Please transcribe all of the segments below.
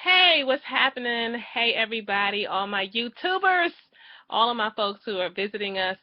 Hey, what's happening? Hey, everybody, all my YouTubers, all of my folks who are visiting us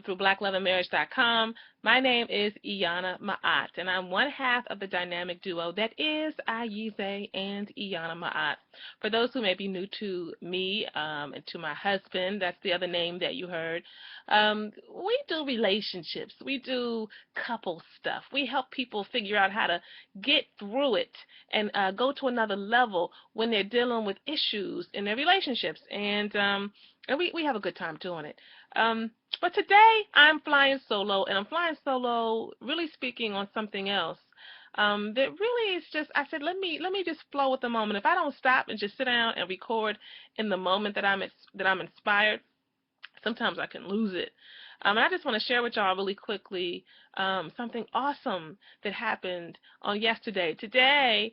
through BlackLoveAndMarriage.com. My name is Iyanna Ma'at, and I'm one half of the dynamic duo that is Ayize and Iyanna Ma'at. For those who may be new to me and to my husband, that's the other name that you heard, we do relationships. We do couple stuff. We help people figure out how to get through it and go to another level when they're dealing with issues in their relationships. And we have a good time doing it. But today I'm flying solo, and I'm flying solo really speaking on something else. That really is just, I said, let me just flow with the moment. If I don't stop and just sit down and record in the moment that I'm inspired, sometimes I can lose it. And I just want to share with y'all really quickly something awesome that happened on yesterday. Today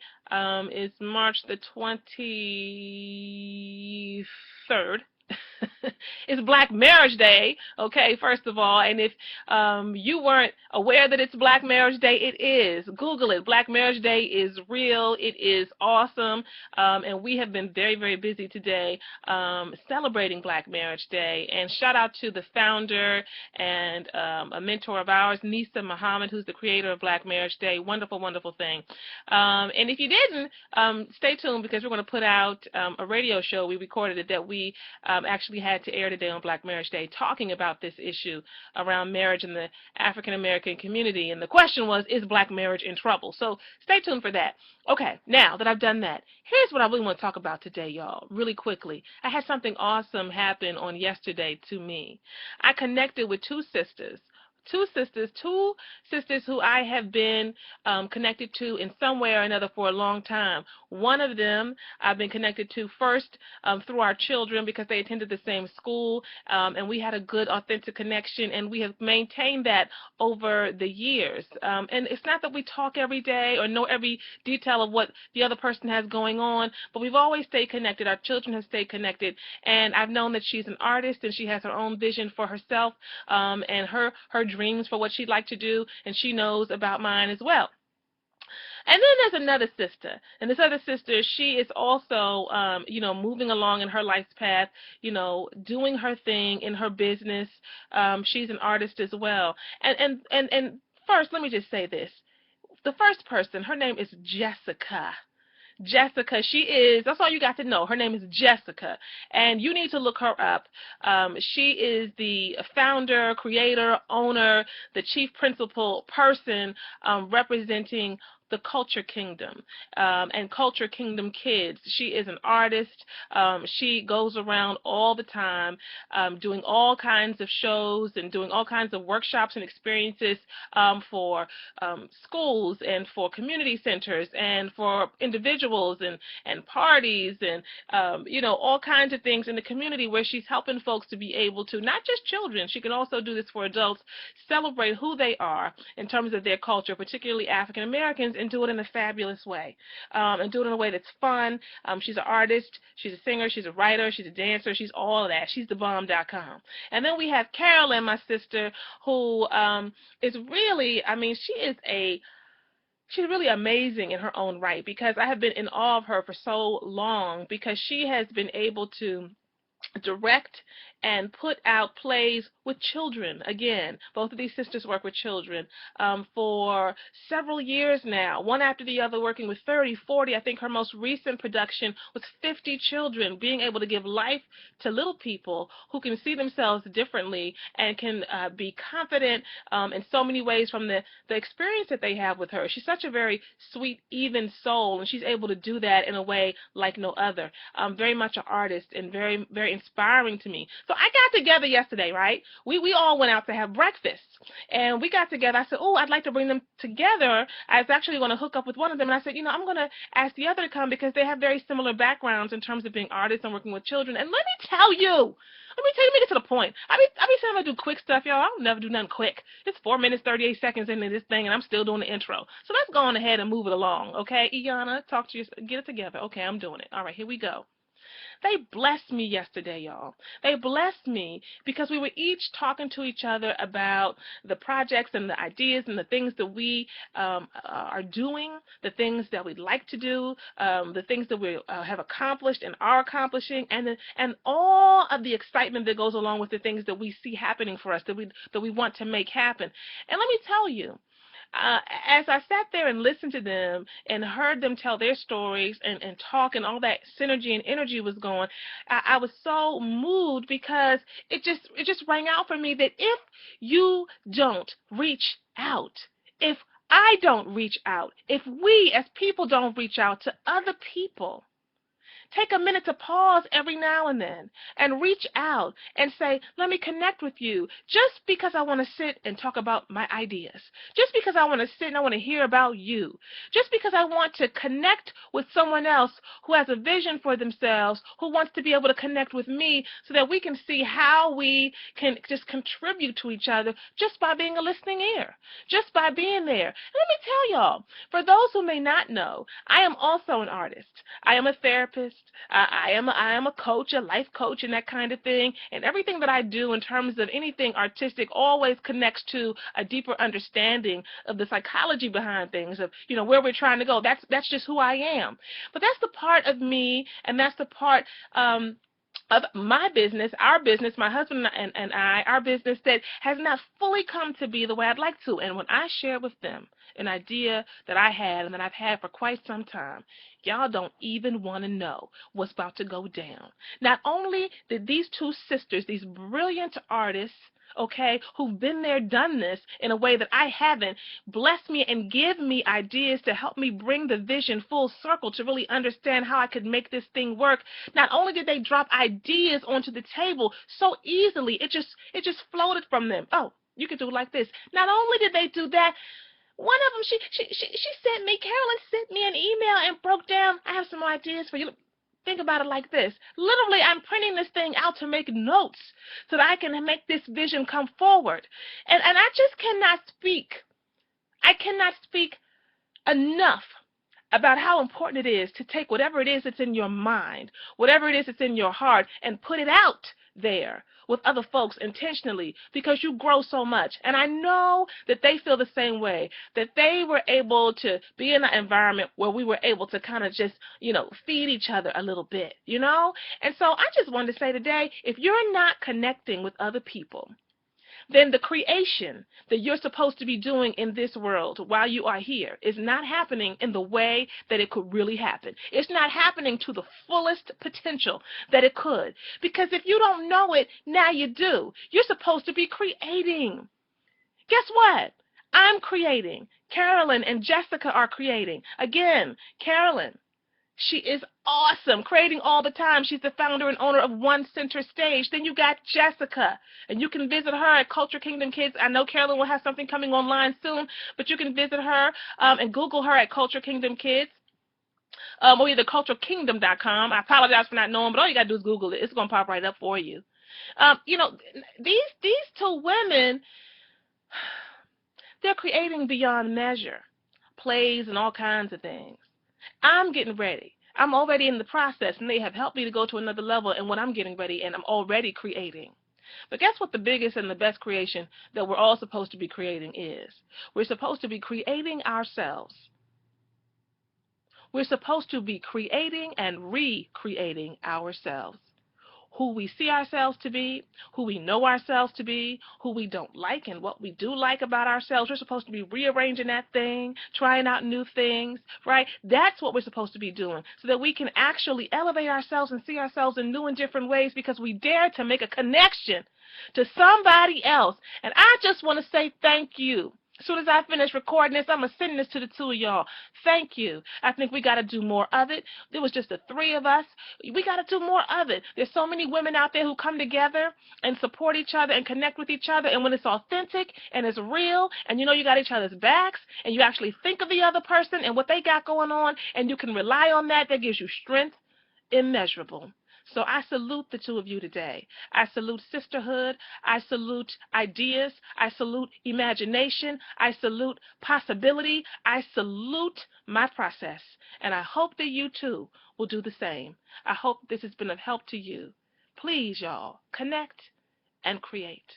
is March the 23rd. It's Black Marriage Day, okay, first of all. And if you weren't aware that it's Black Marriage Day, it is. Google it. Black Marriage Day is real. It is awesome. And we have been very, very busy today celebrating Black Marriage Day. And shout out to the founder and a mentor of ours, Nisa Muhammad, who's the creator of Black Marriage Day. Wonderful, wonderful thing. And if you didn't, stay tuned because we're going to put out a radio show. We recorded it that we actually had to air today on Black Marriage Day, talking about this issue around marriage in the African American community. And the question was, is Black marriage in trouble? So stay tuned for that. Okay, now that I've done that, here's what I really want to talk about today, y'all, really quickly. I had something awesome happen on yesterday to me. I connected with two sisters who I have been connected to in some way or another for a long time. One of them I've been connected to first through our children because they attended the same school, and we had a good, authentic connection, and we have maintained that over the years. And it's not that we talk every day or know every detail of what the other person has going on, but we've always stayed connected. Our children have stayed connected, and I've known that she's an artist and she has her own vision for herself and her dreams for what she'd like to do, and she knows about mine as well. And then there's another sister, and this other sister, she is also, moving along in her life's path, doing her thing in her business. She's an artist as well. And first, let me just say this: the first person, her name is Jessica. Jessica, she is, that's all you got to know. Her name is Jessica, and you need to look her up. She is the founder, creator, owner, the chief principal person representing the Culture Kingdom and Culture Kingdom Kids. She is an artist. She goes around all the time doing all kinds of shows and doing all kinds of workshops and experiences for schools and for community centers and for individuals and parties and all kinds of things in the community where she's helping folks to be able to, not just children, she can also do this for adults, celebrate who they are in terms of their culture, particularly African Americans, and do it in a fabulous way, and do it in a way that's fun. She's an artist, she's a singer, she's a writer, she's a dancer, she's all of that. She's thebomb.com. And then we have Carolyn, my sister, who is really, she's really amazing in her own right, because I have been in awe of her for so long, because she has been able to direct and put out plays with children. Again, both of these sisters work with children for several years now, one after the other, working with 30, 40. I think her most recent production was 50 children, being able to give life to little people who can see themselves differently and can be confident in so many ways from the experience that they have with her. She's such a very sweet, even soul, and she's able to do that in a way like no other. Very much an artist and very, very inspiring to me. So I got together yesterday, right? We all went out to have breakfast, and we got together. I said, oh, I'd like to bring them together. I was actually going to hook up with one of them, and I said, I'm going to ask the other to come because they have very similar backgrounds in terms of being artists and working with children. And let me get to the point. I be saying I'm going to do quick stuff, y'all. I'll never do nothing quick. It's 4 minutes, 38 seconds into this thing, and I'm still doing the intro. So let's go on ahead and move it along, okay? Iyanna, get it together. Okay, I'm doing it. All right, here we go. They blessed me yesterday, y'all. They blessed me because we were each talking to each other about the projects and the ideas and the things that we are doing, the things that we'd like to do, the things that we have accomplished and are accomplishing, and all of the excitement that goes along with the things that we see happening for us, that we want to make happen. And let me tell you, as I sat there and listened to them and heard them tell their stories and talk and all that synergy and energy was going, I was so moved because it just rang out for me that if you don't reach out, if I don't reach out, if we as people don't reach out to other people, take a minute to pause every now and then and reach out and say, let me connect with you, just because I want to sit and talk about my ideas, just because I want to sit and I want to hear about you, just because I want to connect with someone else who has a vision for themselves, who wants to be able to connect with me so that we can see how we can just contribute to each other just by being a listening ear, just by being there. And let me tell y'all, for those who may not know, I am also an artist. I am a therapist. I am a coach, a life coach, and that kind of thing. And everything that I do in terms of anything artistic always connects to a deeper understanding of the psychology behind things, of where we're trying to go. That's just who I am. But that's the part of me, and that's the part of my business, our business, my husband and I, our business that has not fully come to be the way I'd like to. And when I share with them an idea that I had and that I've had for quite some time, y'all don't even want to know what's about to go down. Not only did these two sisters, these brilliant artists, okay, who've been there, done this in a way that I haven't, bless me and give me ideas to help me bring the vision full circle to really understand how I could make this thing work. Not only did they drop ideas onto the table so easily, it just floated from them. Oh, you could do it like this. Not only did they do that, one of them, she sent me, Carolyn sent me an email and broke down, I have some ideas for you. Think about it like this. Literally, I'm printing this thing out to make notes so that I can make this vision come forward. And I just cannot speak. I cannot speak enough about how important it is to take whatever it is that's in your mind, whatever it is that's in your heart, and put it out there with other folks intentionally, because you grow so much. And I know that they feel the same way, that they were able to be in an environment where we were able to kind of just, feed each other a little bit, And so I just wanted to say today, if you're not connecting with other people, then the creation that you're supposed to be doing in this world while you are here is not happening in the way that it could really happen. It's not happening to the fullest potential that it could. Because if you don't know it, now you do. You're supposed to be creating. Guess what? I'm creating. Carolyn and Jessica are creating. Again, Carolyn, she is awesome, creating all the time. She's the founder and owner of One Center Stage. Then you got Jessica, and you can visit her at Culture Kingdom Kids. I know Carolyn will have something coming online soon, but you can visit her and Google her at Culture Kingdom Kids. Or either culturekingdom.com. I apologize for not knowing, but all you got to do is Google it. It's going to pop right up for you. These two women, they're creating beyond measure, plays and all kinds of things. I'm getting ready. I'm already in the process, and they have helped me to go to another level in what I'm getting ready, and I'm already creating. But guess what the biggest and the best creation that we're all supposed to be creating is? We're supposed to be creating ourselves. We're supposed to be creating and recreating ourselves. Who we see ourselves to be, who we know ourselves to be, who we don't like and what we do like about ourselves. We're supposed to be rearranging that thing, trying out new things, right? That's what we're supposed to be doing so that we can actually elevate ourselves and see ourselves in new and different ways because we dare to make a connection to somebody else. And I just want to say thank you. As soon as I finish recording this, I'm going to send this to the two of y'all. Thank you. I think we got to do more of it. There was just the three of us. We got to do more of it. There's so many women out there who come together and support each other and connect with each other. And when it's authentic and it's real and you got each other's backs and you actually think of the other person and what they got going on and you can rely on that, that gives you strength immeasurable. So I salute the two of you today. I salute sisterhood. I salute ideas. I salute imagination. I salute possibility. I salute my process. And I hope that you too will do the same. I hope this has been of help to you. Please, y'all, connect and create.